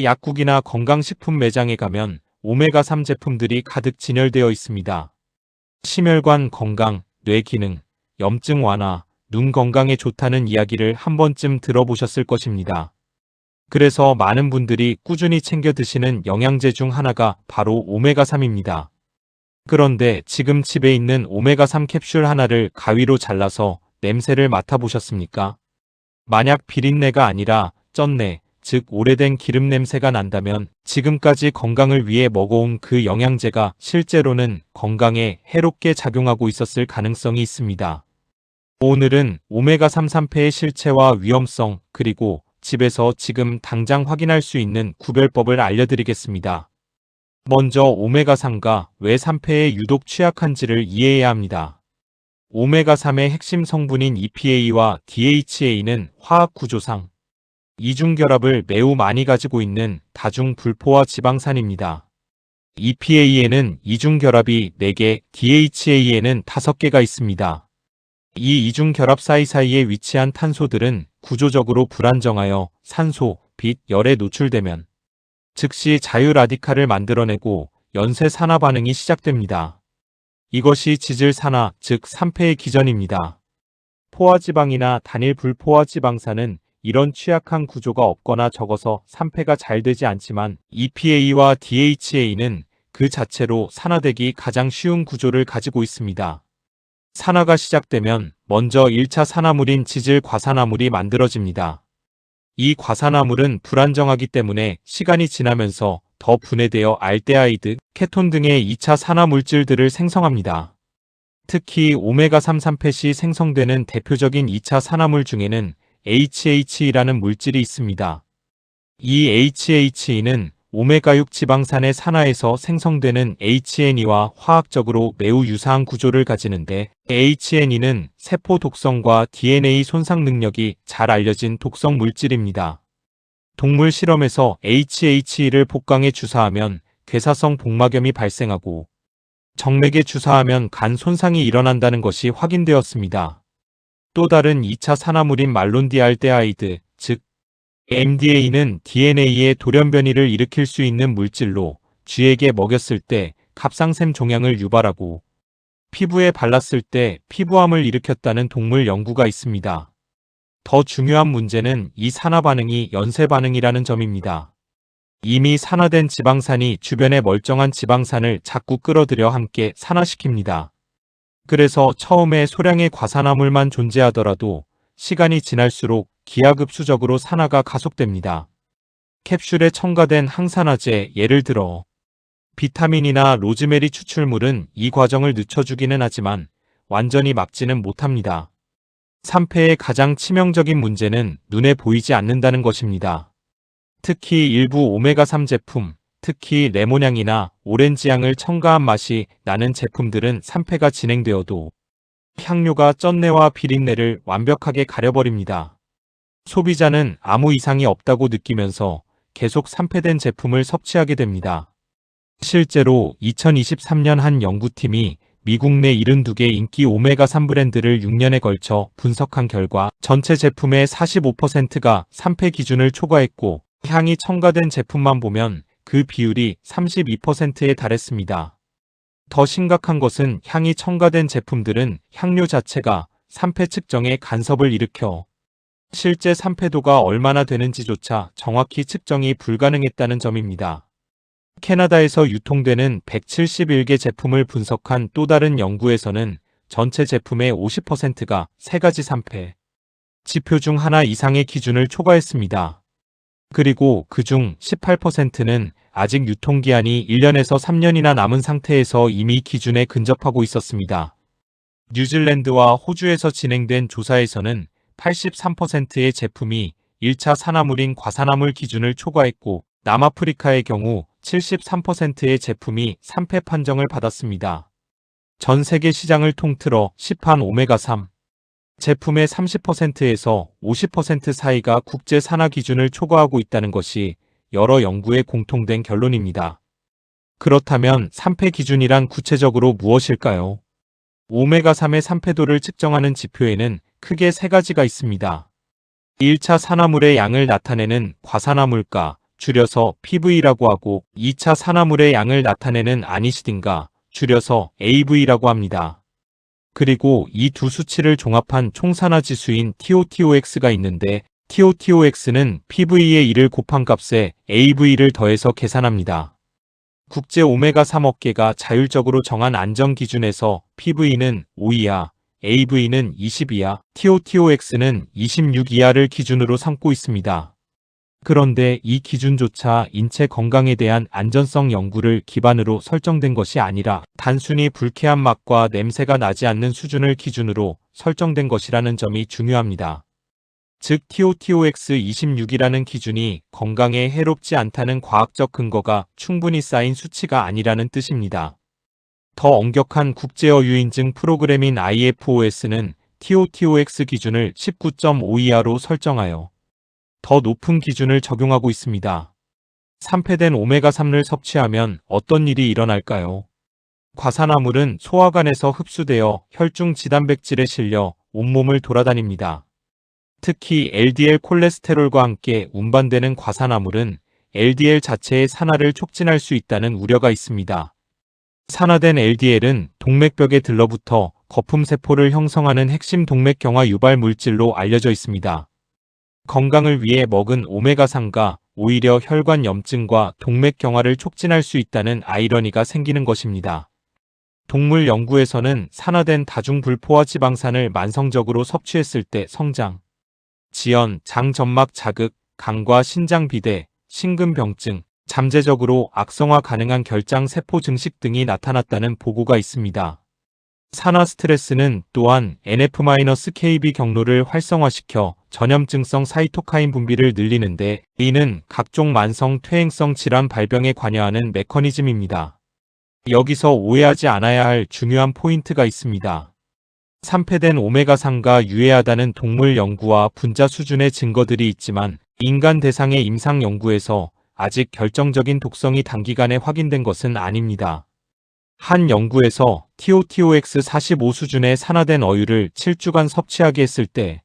약국이나 건강식품 매장에 가면 오메가3 제품들이 가득 진열되어 있습니다. 심혈관 건강, 뇌 기능, 염증 완화, 눈 건강에 좋다는 이야기를 한 번쯤 들어보셨을 것입니다. 그래서 많은 분들이 꾸준히 챙겨 드시는 영양제 중 하나가 바로 오메가3입니다. 그런데 지금 집에 있는 오메가3 캡슐 하나를 가위로 잘라서 냄새를 맡아보셨습니까? 만약 비린내가 아니라 쩐내, 즉 오래된 기름 냄새가 난다면 지금까지 건강을 위해 먹어온 그 영양제가 실제로는 건강에 해롭게 작용하고 있었을 가능성이 있습니다. 오늘은 오메가3 산패의 실체와 위험성, 그리고 집에서 지금 당장 확인할 수 있는 구별법을 알려드리겠습니다. 먼저 오메가3가 왜 산패에 유독 취약한지를 이해해야 합니다. 오메가3의 핵심 성분인 EPA와 DHA는 화학 구조상 이중결합을 매우 많이 가지고 있는 다중 불포화 지방산입니다. EPA에는 이중결합이 4개, DHA에는 5개가 있습니다. 이 이중결합 사이사이에 위치한 탄소들은 구조적으로 불안정하여 산소, 빛, 열에 노출되면 즉시 자유라디칼을 만들어내고 연쇄 산화 반응이 시작됩니다. 이것이 지질산화, 즉 산패의 기전입니다. 포화지방이나 단일 불포화지방산은 이런 취약한 구조가 없거나 적어서 산패가 잘 되지 않지만 EPA와 DHA는 그 자체로 산화되기 가장 쉬운 구조를 가지고 있습니다. 산화가 시작되면 먼저 1차 산화물인 지질과산화물이 만들어집니다. 이 과산화물은 불안정하기 때문에 시간이 지나면서 더 분해되어 알데하이드, 케톤 등의 2차 산화물질들을 생성합니다. 특히 오메가3 산패 시 생성되는 대표적인 2차 산화물 중에는 HHE라는 물질이 있습니다. 이 HHE는 오메가6 지방산의 산화에서 생성되는 HNE와 화학적으로 매우 유사한 구조를 가지는데 HNE는 세포 독성과 DNA 손상 능력이 잘 알려진 독성 물질입니다. 동물 실험에서 HHE를 복강에 주사하면 괴사성 복막염이 발생하고 정맥에 주사하면 간 손상이 일어난다는 것이 확인되었습니다. 또 다른 2차 산화물인 말론디알데하이드, 즉 MDA는 DNA의 돌연변이를 일으킬 수 있는 물질로 쥐에게 먹였을 때 갑상샘 종양을 유발하고 피부에 발랐을 때 피부암을 일으켰다는 동물 연구가 있습니다. 더 중요한 문제는 이 산화 반응이 연쇄 반응이라는 점입니다. 이미 산화된 지방산이 주변의 멀쩡한 지방산을 자꾸 끌어들여 함께 산화시킵니다. 그래서 처음에 소량의 과산화물만 존재하더라도 시간이 지날수록 기하급수적으로 산화가 가속됩니다. 캡슐에 첨가된 항산화제, 예를 들어 비타민이나 로즈메리 추출물은 이 과정을 늦춰주기는 하지만 완전히 막지는 못합니다. 산패의 가장 치명적인 문제는 눈에 보이지 않는다는 것입니다. 특히 일부 오메가3 제품, 특히 레몬향이나 오렌지향을 첨가한 맛이 나는 제품들은 산패가 진행되어도 향료가 쩐내와 비린내를 완벽하게 가려버립니다. 소비자는 아무 이상이 없다고 느끼면서 계속 산패된 제품을 섭취하게 됩니다. 실제로 2023년 한 연구팀이 미국 내 72개 인기 오메가3 브랜드를 6년에 걸쳐 분석한 결과 전체 제품의 45%가 산패 기준을 초과했고 향이 첨가된 제품만 보면 그 비율이 32%에 달했습니다. 더 심각한 것은 향이 첨가된 제품들은 향료 자체가 산패 측정에 간섭을 일으켜 실제 산패도가 얼마나 되는지조차 정확히 측정이 불가능했다는 점입니다. 캐나다에서 유통되는 171개 제품을 분석한 또 다른 연구에서는 전체 제품의 50%가 3가지 산패 지표 중 하나 이상의 기준을 초과했습니다. 그리고 그중 18%는 아직 유통기한이 1년에서 3년이나 남은 상태에서 이미 기준에 근접하고 있었습니다. 뉴질랜드와 호주에서 진행된 조사에서는 83%의 제품이 1차 산화물인 과산화물 기준을 초과했고 남아프리카의 경우 73%의 제품이 산패 판정을 받았습니다. 전 세계 시장을 통틀어 시판 오메가3 제품의 30%에서 50% 사이가 국제 산화 기준을 초과하고 있다는 것이 여러 연구의 공통된 결론입니다. 그렇다면 산패 기준이란 구체적으로 무엇일까요? 오메가3의 산패도를 측정하는 지표에는 크게 3가지가 있습니다. 1차 산화물의 양을 나타내는 과산화물가, 줄여서 PV라고 하고 2차 산화물의 양을 나타내는 아니시딘가, 줄여서 AV라고 합니다. 그리고 이 두 수치를 종합한 총산화지수인 TOTOX가 있는데 TOTOX는 PV의 1을 곱한 값에 AV를 더해서 계산합니다. 국제 오메가3 업계가 자율적으로 정한 안전 기준에서 PV는 5 이하, AV는 20 이하, TOTOX는 26 이하를 기준으로 삼고 있습니다. 그런데 이 기준조차 인체 건강에 대한 안전성 연구를 기반으로 설정된 것이 아니라 단순히 불쾌한 맛과 냄새가 나지 않는 수준을 기준으로 설정된 것이라는 점이 중요합니다. 즉 TOTOX 26이라는 기준이 건강에 해롭지 않다는 과학적 근거가 충분히 쌓인 수치가 아니라는 뜻입니다. 더 엄격한 국제어유인증 프로그램인 IFOS는 TOTOX 기준을 19.5 이하로 설정하여 더 높은 기준을 적용하고 있습니다. 산패된 오메가3를 섭취하면 어떤 일이 일어날까요? 과산화물은 소화관에서 흡수되어 혈중 지단백질에 실려 온몸을 돌아다닙니다. 특히 LDL 콜레스테롤과 함께 운반되는 과산화물은 LDL 자체의 산화를 촉진할 수 있다는 우려가 있습니다. 산화된 LDL은 동맥벽에 들러붙어 거품세포를 형성하는 핵심 동맥경화 유발 물질로 알려져 있습니다. 건강을 위해 먹은 오메가3가 오히려 혈관 염증과 동맥경화를 촉진할 수 있다는 아이러니가 생기는 것입니다. 동물 연구에서는 산화된 다중불포화 지방산을 만성적으로 섭취했을 때 성장, 지연, 장점막 자극, 간과 신장 비대, 심근병증, 잠재적으로 악성화 가능한 결장 세포 증식 등이 나타났다는 보고가 있습니다. 산화 스트레스는 또한 NF-kB 경로를 활성화시켜 전염증성 사이토카인 분비를 늘리는데 이는 각종 만성 퇴행성 질환 발병에 관여하는 메커니즘입니다. 여기서 오해하지 않아야 할 중요한 포인트가 있습니다. 산패된 오메가3가 유해하다는 동물 연구와 분자 수준의 증거들이 있지만 인간 대상의 임상 연구에서 아직 결정적인 독성이 단기간에 확인된 것은 아닙니다. 한 연구에서 TOTOX 45 수준의 산화된 어유를 7주간 섭취하게 했을 때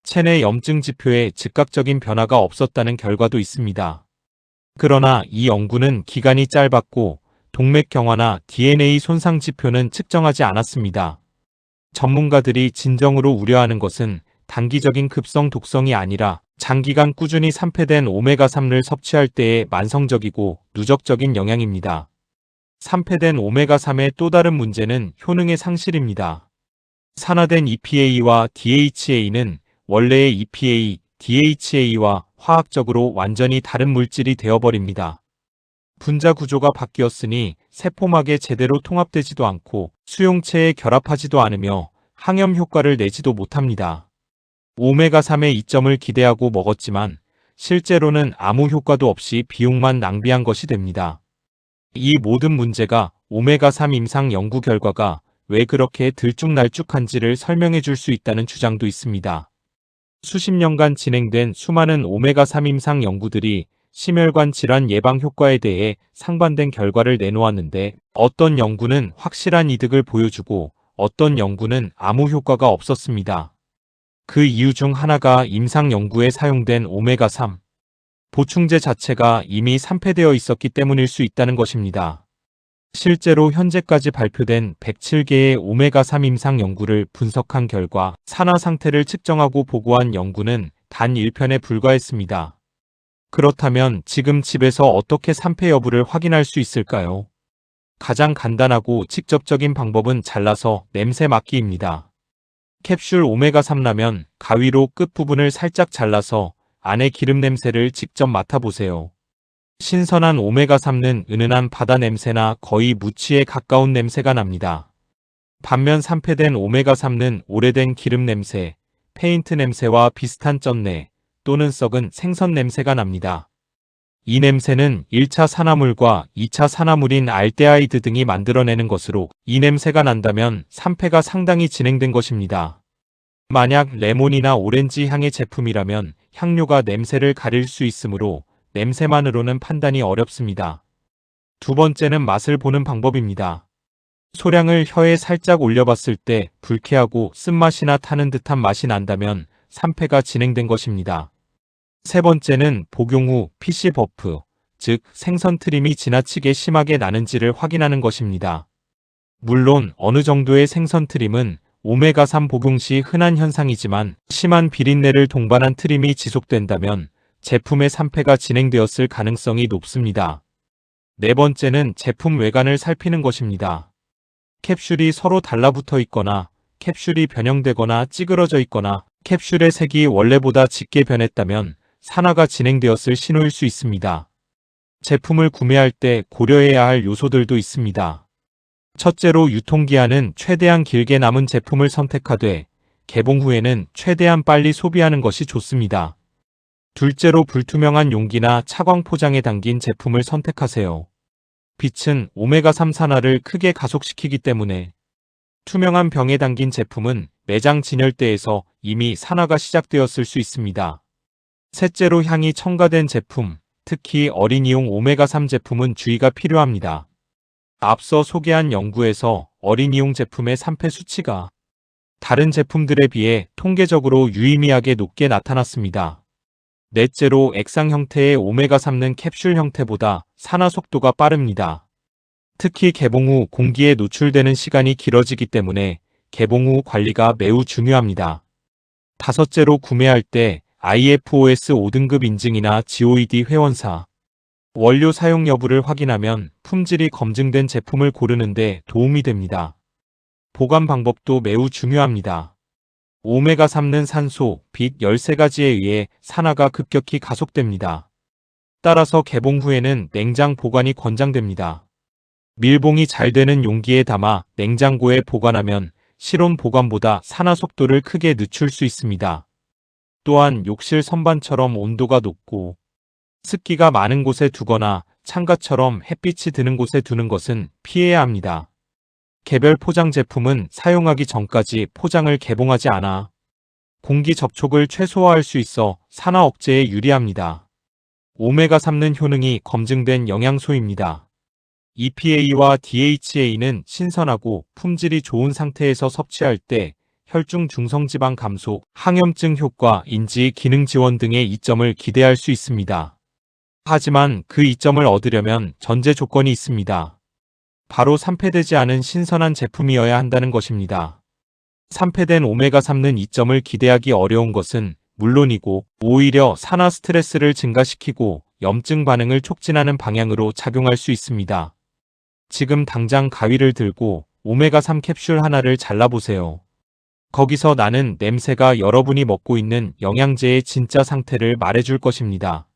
체내 염증 지표에 즉각적인 변화가 없었다는 결과도 있습니다. 그러나 이 연구는 기간이 짧았고 동맥경화나 DNA 손상 지표는 측정하지 않았습니다. 전문가들이 진정으로 우려하는 것은 단기적인 급성 독성이 아니라 장기간 꾸준히 산패된 오메가3를 섭취할 때의 만성적이고 누적적인 영향입니다. 산패된 오메가3의 또 다른 문제는 효능의 상실입니다. 산화된 EPA와 DHA는 원래의 EPA, DHA와 화학적으로 완전히 다른 물질이 되어버립니다. 분자 구조가 바뀌었으니 세포막에 제대로 통합되지도 않고 수용체에 결합하지도 않으며 항염 효과를 내지도 못합니다. 오메가3의 이점을 기대하고 먹었지만 실제로는 아무 효과도 없이 비용만 낭비한 것이 됩니다. 이 모든 문제가 오메가3 임상 연구 결과가 왜 그렇게 들쭉날쭉한지를 설명해 줄 수 있다는 주장도 있습니다. 수십 년간 진행된 수많은 오메가3 임상 연구들이 심혈관 질환 예방 효과에 대해 상반된 결과를 내놓았는데 어떤 연구는 확실한 이득을 보여주고 어떤 연구는 아무 효과가 없었습니다. 그 이유 중 하나가 임상 연구에 사용된 오메가3 보충제 자체가 이미 산패되어 있었기 때문일 수 있다는 것입니다. 실제로 현재까지 발표된 107개의 오메가3 임상 연구를 분석한 결과 산화 상태를 측정하고 보고한 연구는 단 1편에 불과했습니다. 그렇다면 지금 집에서 어떻게 산패 여부를 확인할 수 있을까요? 가장 간단하고 직접적인 방법은 잘라서 냄새 맡기입니다. 캡슐 오메가3 라면 가위로 끝부분을 살짝 잘라서 안의 기름 냄새를 직접 맡아보세요. 신선한 오메가3는 은은한 바다 냄새나 거의 무취에 가까운 냄새가 납니다. 반면 산패된 오메가3는 오래된 기름 냄새, 페인트 냄새와 비슷한 쩐내 또는 썩은 생선 냄새가 납니다. 이 냄새는 1차 산화물과 2차 산화물인 알데하이드 등이 만들어내는 것으로 이 냄새가 난다면 산패가 상당히 진행된 것입니다. 만약 레몬이나 오렌지 향의 제품이라면 향료가 냄새를 가릴 수 있으므로 냄새만으로는 판단이 어렵습니다. 두 번째는 맛을 보는 방법입니다. 소량을 혀에 살짝 올려봤을 때 불쾌하고 쓴맛이나 타는 듯한 맛이 난다면 산패가 진행된 것입니다. 세 번째는 복용 후 PC 버프, 즉 생선 트림이 지나치게 심하게 나는지를 확인하는 것입니다. 물론 어느 정도의 생선 트림은 오메가3 복용 시 흔한 현상이지만 심한 비린내를 동반한 트림이 지속된다면 제품의 산패가 진행되었을 가능성이 높습니다. 네 번째는 제품 외관을 살피는 것입니다. 캡슐이 서로 달라붙어 있거나 캡슐이 변형되거나 찌그러져 있거나 캡슐의 색이 원래보다 짙게 변했다면 산화가 진행되었을 신호일 수 있습니다. 제품을 구매할 때 고려해야 할 요소들도 있습니다. 첫째로 유통기한은 최대한 길게 남은 제품을 선택하되 개봉 후에는 최대한 빨리 소비하는 것이 좋습니다. 둘째로 불투명한 용기나 차광 포장에 담긴 제품을 선택하세요. 빛은 오메가3 산화를 크게 가속시키기 때문에 투명한 병에 담긴 제품은 매장 진열대에서 이미 산화가 시작되었을 수 있습니다. 셋째로 향이 첨가된 제품, 특히 어린이용 오메가3 제품은 주의가 필요합니다. 앞서 소개한 연구에서 어린이용 제품의 산패 수치가 다른 제품들에 비해 통계적으로 유의미하게 높게 나타났습니다. 넷째로 액상 형태의 오메가3는 캡슐 형태보다 산화 속도가 빠릅니다. 특히 개봉 후 공기에 노출되는 시간이 길어지기 때문에 개봉 후 관리가 매우 중요합니다. 다섯째로 구매할 때 IFOS 5등급 인증이나 GOED 회원사, 원료 사용 여부를 확인하면 품질이 검증된 제품을 고르는 데 도움이 됩니다. 보관 방법도 매우 중요합니다. 오메가3는 산소, 빛 13가지에 의해 산화가 급격히 가속됩니다. 따라서 개봉 후에는 냉장 보관이 권장됩니다. 밀봉이 잘 되는 용기에 담아 냉장고에 보관하면 실온 보관보다 산화 속도를 크게 늦출 수 있습니다. 또한 욕실 선반처럼 온도가 높고 습기가 많은 곳에 두거나 창가처럼 햇빛이 드는 곳에 두는 것은 피해야 합니다. 개별 포장 제품은 사용하기 전까지 포장을 개봉하지 않아 공기 접촉을 최소화할 수 있어 산화 억제에 유리합니다. 오메가3는 효능이 검증된 영양소입니다. EPA와 DHA는 신선하고 품질이 좋은 상태에서 섭취할 때 혈중 중성지방 감소, 항염증 효과, 인지 기능 지원 등의 이점을 기대할 수 있습니다. 하지만 그 이점을 얻으려면 전제 조건이 있습니다. 바로 산패되지 않은 신선한 제품이어야 한다는 것입니다. 산패된 오메가3는 이점을 기대하기 어려운 것은 물론이고 오히려 산화 스트레스를 증가시키고 염증 반응을 촉진하는 방향으로 작용할 수 있습니다. 지금 당장 가위를 들고 오메가3 캡슐 하나를 잘라보세요. 거기서 나는 냄새가 여러분이 먹고 있는 영양제의 진짜 상태를 말해줄 것입니다.